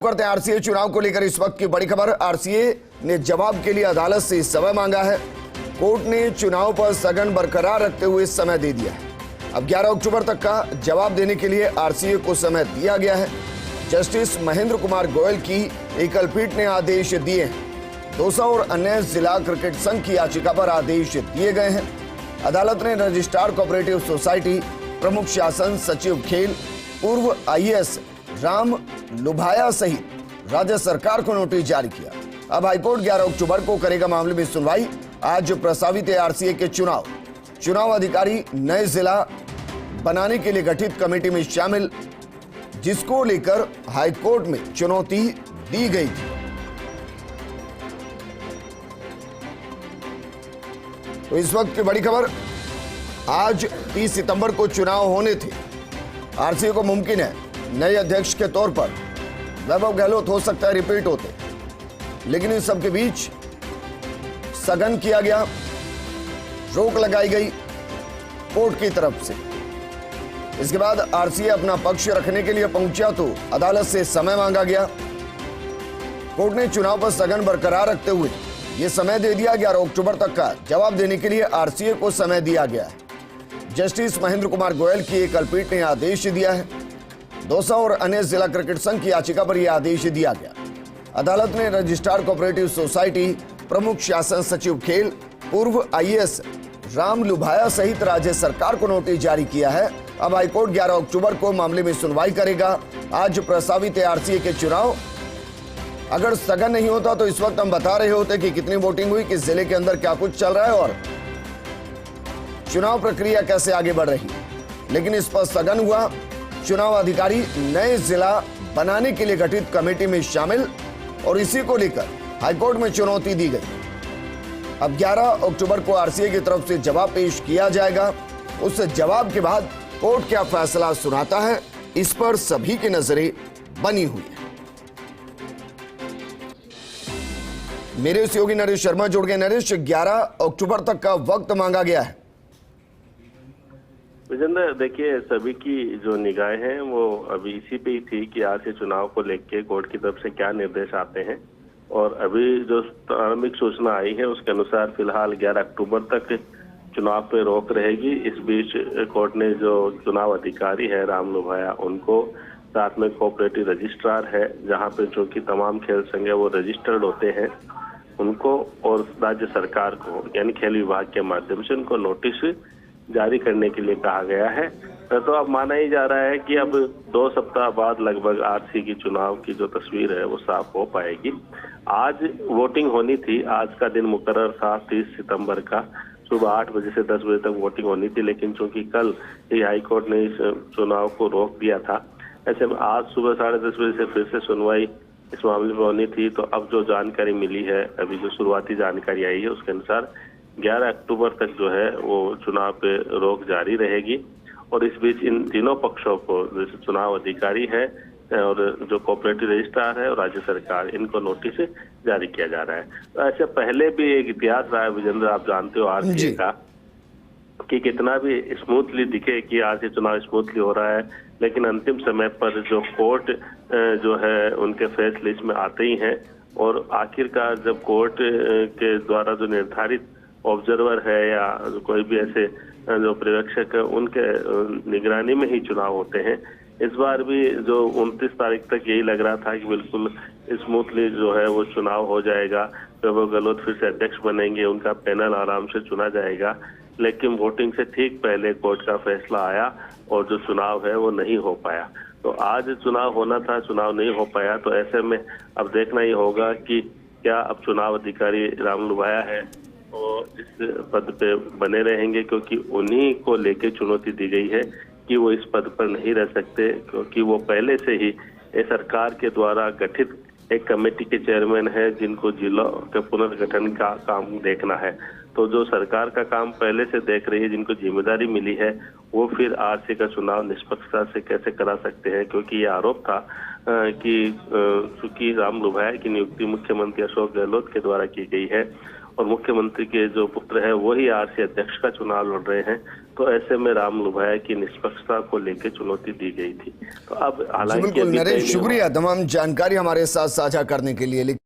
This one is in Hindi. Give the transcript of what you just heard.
करते हैं आरसीए चुनाव को लेकर इस वक्त की बड़ी खबर। आरसीए ने जवाब के लिए अदालत से समय मांगा है। कोर्ट ने चुनाव पर सघन बरकरार रखते हुए समय दे दिया है। अब 11 अक्टूबर तक का जवाब देने के लिए आरसीए को समय दिया गया है। जस्टिस महेंद्र कुमार गोयल की एकल पीठ ने आदेश दिए हैं। दौसा और अन्य जिला क्रिकेट संघ की याचिका पर आदेश दिए गए हैं। अदालत ने रजिस्ट्रार कोऑपरेटिव सोसाइटी, प्रमुख शासन सचिव खेल, पूर्व आईएएस राम लुभाया सहित राज्य सरकार को नोटिस जारी किया। अब हाईकोर्ट 11 अक्टूबर को करेगा मामले में सुनवाई। आज प्रस्तावित है आरसीए के चुनाव अधिकारी नए जिला बनाने के लिए गठित कमेटी में शामिल, जिसको लेकर हाईकोर्ट में चुनौती दी गई थी। तो इस वक्त की बड़ी खबर, आज 30 सितंबर को चुनाव होने थे। आरसीए को मुमकिन है नए अध्यक्ष के तौर पर वैभव गहलोत हो सकता है रिपीट होते, लेकिन इन सबके बीच सघन किया गया, रोक लगाई गई कोर्ट की तरफ से। इसके बाद आरसीए अपना पक्ष रखने के लिए पहुंचा तो अदालत से समय मांगा गया। कोर्ट ने चुनाव पर सघन बरकरार रखते हुए यह समय दे दिया। 11 अक्टूबर तक का जवाब देने के लिए आरसीए को समय दिया गया है। जस्टिस महेंद्र कुमार गोयल की एकल पीठ ने आदेश दिया है। दौसा और अन्य जिला क्रिकेट संघ की याचिका पर यह आदेश दिया गया। अदालत ने रजिस्ट्रार कोऑपरेटिव सोसाइटी, प्रमुख शासन सचिव खेल, पूर्व आईएएस राम लुभाया सहित राज्य सरकार को नोटिस जारी किया है। अब हाईकोर्ट 11 अक्टूबर को मामले में सुनवाई करेगा। आज प्रस्तावित है आरसीए के चुनाव। अगर सघन नहीं होता तो इस वक्त हम बता रहे होते कि कितनी वोटिंग हुई, किस जिले के अंदर क्या कुछ चल रहा है और चुनाव प्रक्रिया कैसे आगे बढ़ रही है, लेकिन इस पर सघन हुआ। चुनाव अधिकारी नए जिला बनाने के लिए गठित कमेटी में शामिल और इसी को लेकर हाईकोर्ट में चुनौती दी गई। अब 11 अक्टूबर को आरसीए की तरफ से जवाब पेश किया जाएगा। उस जवाब के बाद कोर्ट क्या फैसला सुनाता है, इस पर सभी की नजरें बनी हुई है। मेरे सहयोगी नरेश शर्मा जुड़ गए। नरेश, 11 अक्टूबर तक का वक्त मांगा गया है। विजेंद्र, देखिए, सभी की जो निगाहें हैं वो अभी इसी पे ही थी कि आज से चुनाव को लेकर कोर्ट की तरफ से क्या निर्देश आते हैं। और अभी जो प्रारंभिक सूचना आई है उसके अनुसार फिलहाल 11 अक्टूबर तक चुनाव पे रोक रहेगी। इस बीच कोर्ट ने जो चुनाव अधिकारी है राम लुभाया, उनको साथ में कोऑपरेटिव रजिस्ट्रार है, जहाँ पे जो कि तमाम खेल संघ है वो रजिस्टर्ड होते हैं, उनको और राज्य सरकार को यानी खेल विभाग के माध्यम से उनको नोटिस जारी करने के लिए कहा गया है। तो अब माना ही जा रहा है कि अब 2 सप्ताह बाद लगभग आरसीए की चुनाव की जो तस्वीर है वो साफ हो पाएगी। आज वोटिंग होनी थी, आज का दिन मुकर्रर था 30 सितंबर का, सुबह 8 बजे से 10 बजे तक वोटिंग होनी थी, लेकिन चूंकि कल ही हाईकोर्ट ने इस चुनाव को रोक दिया था, ऐसे में आज सुबह 10:30 बजे से फिर से सुनवाई इस मामले में होनी थी। तो अब जो जानकारी मिली है, अभी जो शुरुआती जानकारी आई है उसके अनुसार 11 अक्टूबर तक जो है वो चुनाव पे रोक जारी रहेगी। और इस बीच इन तीनों पक्षों को, जैसे चुनाव अधिकारी है और जो कोऑपरेटिव रजिस्ट्रार है और राज्य सरकार, इनको नोटिस जारी किया जा रहा है। तो ऐसे पहले भी एक इतिहास रहा है विजेंद्र, आप जानते हो आरसीए का, कि कितना भी स्मूथली दिखे कि आज ये चुनाव स्मूथली हो रहा है, लेकिन अंतिम समय पर जो कोर्ट जो है उनके फैसले इसमें आते ही हैं। और आखिरकार जब कोर्ट के द्वारा जो निर्धारित ऑब्जर्वर है या कोई भी ऐसे जो पर्यवेक्षक है, उनके निगरानी में ही चुनाव होते हैं। इस बार भी जो 29 तारीख तक यही लग रहा था कि बिल्कुल स्मूथली जो है वो चुनाव हो जाएगा, वैभव गहलोत फिर से अध्यक्ष बनेंगे, उनका पैनल आराम से चुना जाएगा, लेकिन वोटिंग से ठीक पहले कोर्ट का फैसला आया और जो चुनाव है वो नहीं हो पाया। तो आज चुनाव होना था, चुनाव नहीं हो पाया। तो ऐसे में अब देखना ही होगा कि क्या अब चुनाव अधिकारी राम लुभाया है और इस पद पे बने रहेंगे, क्योंकि उन्हीं को लेके चुनौती दी गई है कि वो इस पद पर नहीं रह सकते, क्योंकि वो पहले से ही सरकार के द्वारा गठित एक कमेटी के चेयरमैन है, जिनको जिला के पुनर्गठन का काम देखना है। तो जो सरकार का काम पहले से देख रही है, जिनको जिम्मेदारी मिली है, वो फिर आरसीए का चुनाव निष्पक्षता से कैसे करा सकते हैं, क्योंकि ये आरोप था कि चूंकि राम लुभाया की नियुक्ति मुख्यमंत्री अशोक गहलोत के द्वारा की गई है और मुख्यमंत्री के जो पुत्र है वही आरसीए अध्यक्ष का चुनाव लड़ रहे हैं, तो ऐसे में राम लुभाया की निष्पक्षता को लेकर चुनौती दी गई थी। तो अब जी हालांकि बिल्कुल अभी तय नरेश, नहीं शुक्रिया तमाम जानकारी हमारे साथ साझा करने के लिए।